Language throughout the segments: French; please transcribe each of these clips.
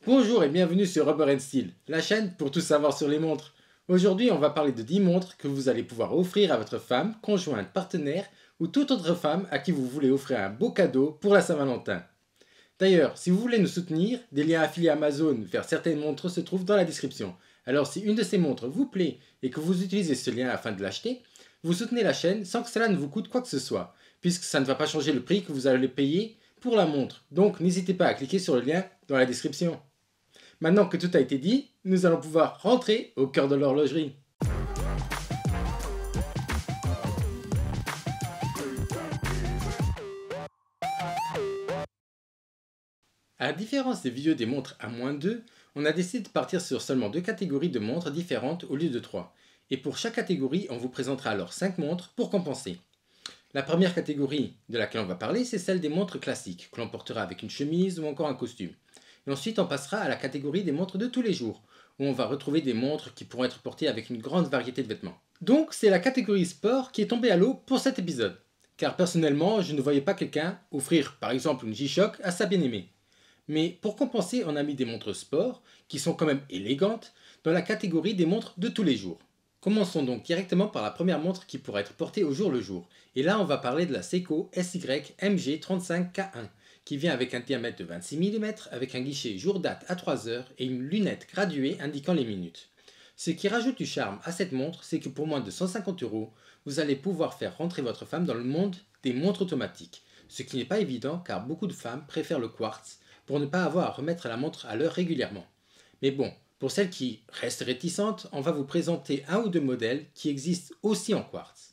Bonjour et bienvenue sur Rubber & Steel, la chaîne pour tout savoir sur les montres. Aujourd'hui, on va parler de 10 montres que vous allez pouvoir offrir à votre femme, conjointe, partenaire ou toute autre femme à qui vous voulez offrir un beau cadeau pour la Saint-Valentin. D'ailleurs, si vous voulez nous soutenir, des liens affiliés Amazon vers certaines montres se trouvent dans la description. Alors si une de ces montres vous plaît et que vous utilisez ce lien afin de l'acheter, vous soutenez la chaîne sans que cela ne vous coûte quoi que ce soit, puisque ça ne va pas changer le prix que vous allez payer pour la montre. Donc n'hésitez pas à cliquer sur le lien dans la description. Maintenant que tout a été dit, nous allons pouvoir rentrer au cœur de l'horlogerie. À la différence des vidéos des montres à -2, on a décidé de partir sur seulement 2 catégories de montres différentes au lieu de 3. Et pour chaque catégorie, on vous présentera alors 5 montres pour compenser. La première catégorie de laquelle on va parler, c'est celle des montres classiques, que l'on portera avec une chemise ou encore un costume. Et ensuite, on passera à la catégorie des montres de tous les jours, où on va retrouver des montres qui pourront être portées avec une grande variété de vêtements. Donc, c'est la catégorie sport qui est tombée à l'eau pour cet épisode. Car personnellement, je ne voyais pas quelqu'un offrir par exemple une G-Shock à sa bien-aimée. Mais pour compenser, on a mis des montres sport, qui sont quand même élégantes, dans la catégorie des montres de tous les jours. Commençons donc directement par la première montre qui pourra être portée au jour le jour. Et là, on va parler de la Seiko SY-MG35K1, qui vient avec un diamètre de 26 mm, avec un guichet jour-date à 3 heures et une lunette graduée indiquant les minutes. Ce qui rajoute du charme à cette montre, c'est que pour moins de 150 €, vous allez pouvoir faire rentrer votre femme dans le monde des montres automatiques. Ce qui n'est pas évident car beaucoup de femmes préfèrent le quartz pour ne pas avoir à remettre la montre à l'heure régulièrement. Mais bon, pour celles qui restent réticentes, on va vous présenter un ou deux modèles qui existent aussi en quartz.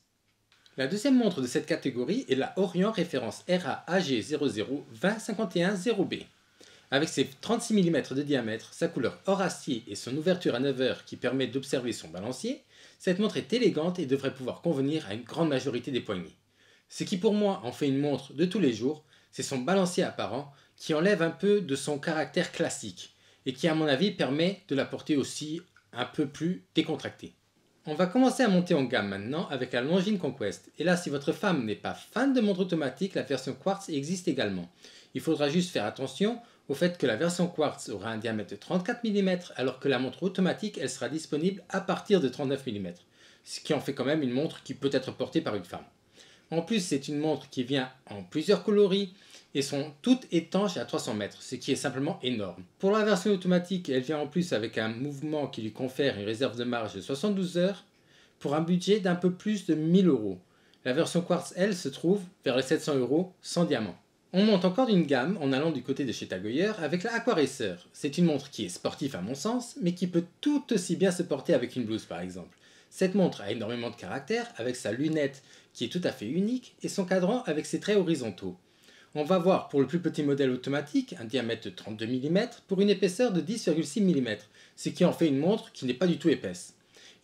La deuxième montre de cette catégorie est la Orient référence RA-AG00-2051-0B. Avec ses 36 mm de diamètre, sa couleur or acier et son ouverture à 9 heures qui permet d'observer son balancier, cette montre est élégante et devrait pouvoir convenir à une grande majorité des poignées. Ce qui pour moi en fait une montre de tous les jours, c'est son balancier apparent qui enlève un peu de son caractère classique et qui à mon avis permet de la porter aussi un peu plus décontractée. On va commencer à monter en gamme maintenant avec la Longines Conquest. Et là, si votre femme n'est pas fan de montre automatique, la version quartz existe également. Il faudra juste faire attention au fait que la version quartz aura un diamètre de 34 mm alors que la montre automatique, elle sera disponible à partir de 39 mm. Ce qui en fait quand même une montre qui peut être portée par une femme. En plus, c'est une montre qui vient en plusieurs coloris et sont toutes étanches à 300 mètres, ce qui est simplement énorme. Pour la version automatique, elle vient en plus avec un mouvement qui lui confère une réserve de marge de 72 heures pour un budget d'un peu plus de 1000 €. La version quartz, elle, se trouve vers les 700 € sans diamant. On monte encore d'une gamme en allant du côté de chez Tag Heuer avec la Aqua Racer. C'est une montre qui est sportive à mon sens, mais qui peut tout aussi bien se porter avec une blouse par exemple. Cette montre a énormément de caractère avec sa lunette qui est tout à fait unique et son cadran avec ses traits horizontaux. On va voir pour le plus petit modèle automatique un diamètre de 32 mm pour une épaisseur de 10,6 mm, ce qui en fait une montre qui n'est pas du tout épaisse.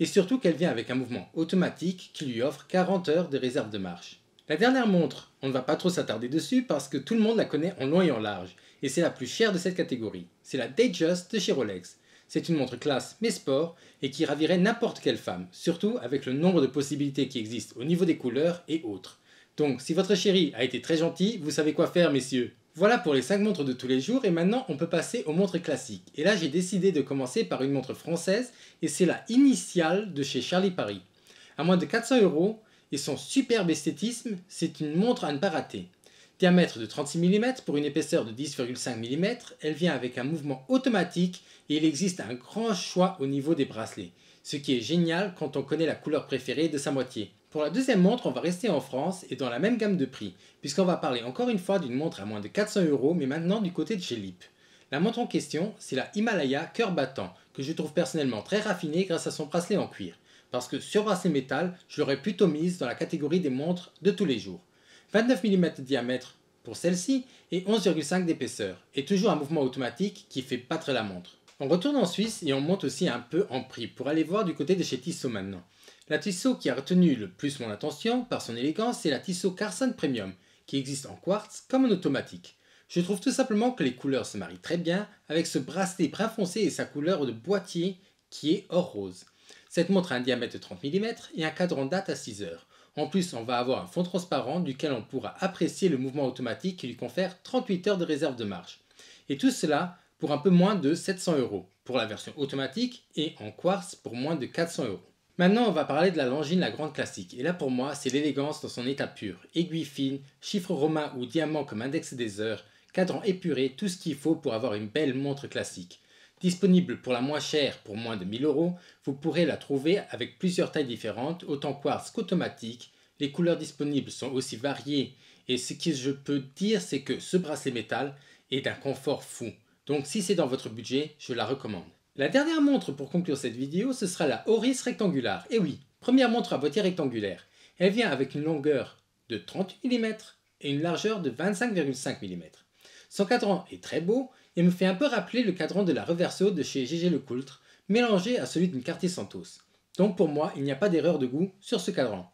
Et surtout qu'elle vient avec un mouvement automatique qui lui offre 40 heures de réserve de marche. La dernière montre, on ne va pas trop s'attarder dessus parce que tout le monde la connaît en long et en large, et c'est la plus chère de cette catégorie. C'est la Datejust de chez Rolex. C'est une montre classe mais sport et qui ravirait n'importe quelle femme, surtout avec le nombre de possibilités qui existent au niveau des couleurs et autres. Donc si votre chéri a été très gentil, vous savez quoi faire messieurs. Voilà pour les 5 montres de tous les jours et maintenant on peut passer aux montres classiques. Et là j'ai décidé de commencer par une montre française et c'est la Initiale de chez Charlie Paris. À moins de 400 € et son superbe esthétisme, c'est une montre à ne pas rater. Diamètre de 36 mm pour une épaisseur de 10,5 mm, elle vient avec un mouvement automatique et il existe un grand choix au niveau des bracelets. Ce qui est génial quand on connaît la couleur préférée de sa moitié. Pour la deuxième montre, on va rester en France et dans la même gamme de prix, puisqu'on va parler encore une fois d'une montre à moins de 400 €, mais maintenant du côté de chez LEAP. La montre en question, c'est la Himalaya Cœur Battant, que je trouve personnellement très raffinée grâce à son bracelet en cuir. Parce que sur bracelet métal, je l'aurais plutôt mise dans la catégorie des montres de tous les jours. 29 mm de diamètre pour celle-ci et 11,5 d'épaisseur, et toujours un mouvement automatique qui fait battre la montre. On retourne en Suisse et on monte aussi un peu en prix pour aller voir du côté de chez Tissot maintenant. La Tissot qui a retenu le plus mon attention par son élégance, c'est la Tissot Carson Premium, qui existe en quartz comme en automatique. Je trouve tout simplement que les couleurs se marient très bien avec ce bracelet brun foncé et sa couleur de boîtier qui est or rose. Cette montre a un diamètre de 30 mm et un cadran date à 6 heures. En plus, on va avoir un fond transparent duquel on pourra apprécier le mouvement automatique qui lui confère 38 heures de réserve de marche. Et tout cela pour un peu moins de 700 € pour la version automatique et en quartz pour moins de 400 €. Maintenant, on va parler de la Longines la Grande Classique. Et là, pour moi, c'est l'élégance dans son état pur. Aiguille fine, chiffres romains ou diamants comme index des heures, cadran épuré, tout ce qu'il faut pour avoir une belle montre classique. Disponible pour la moins chère, pour moins de 1000 €, vous pourrez la trouver avec plusieurs tailles différentes, autant quartz qu'automatique. Les couleurs disponibles sont aussi variées. Et ce que je peux dire, c'est que ce bracelet métal est d'un confort fou. Donc si c'est dans votre budget, je la recommande. La dernière montre pour conclure cette vidéo, ce sera la Oris Rectangular. Et oui, première montre à boîtier rectangulaire. Elle vient avec une longueur de 30 mm et une largeur de 25,5 mm. Son cadran est très beau et me fait un peu rappeler le cadran de la Reverso de chez GG Lecoultre, mélangé à celui d'une Cartier Santos. Donc pour moi, il n'y a pas d'erreur de goût sur ce cadran.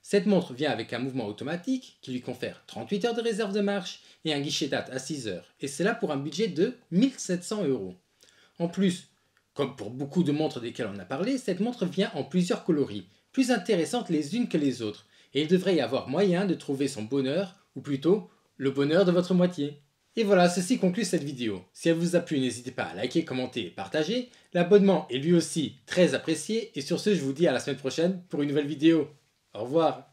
Cette montre vient avec un mouvement automatique qui lui confère 38 heures de réserve de marche et un guichet date à 6 heures, et cela pour un budget de 1700 €. En plus, comme pour beaucoup de montres desquelles on a parlé, cette montre vient en plusieurs coloris, plus intéressantes les unes que les autres, et il devrait y avoir moyen de trouver son bonheur, ou plutôt, le bonheur de votre moitié. Et voilà, ceci conclut cette vidéo. Si elle vous a plu, n'hésitez pas à liker, commenter et partager. L'abonnement est lui aussi très apprécié, et sur ce, je vous dis à la semaine prochaine pour une nouvelle vidéo. Au revoir.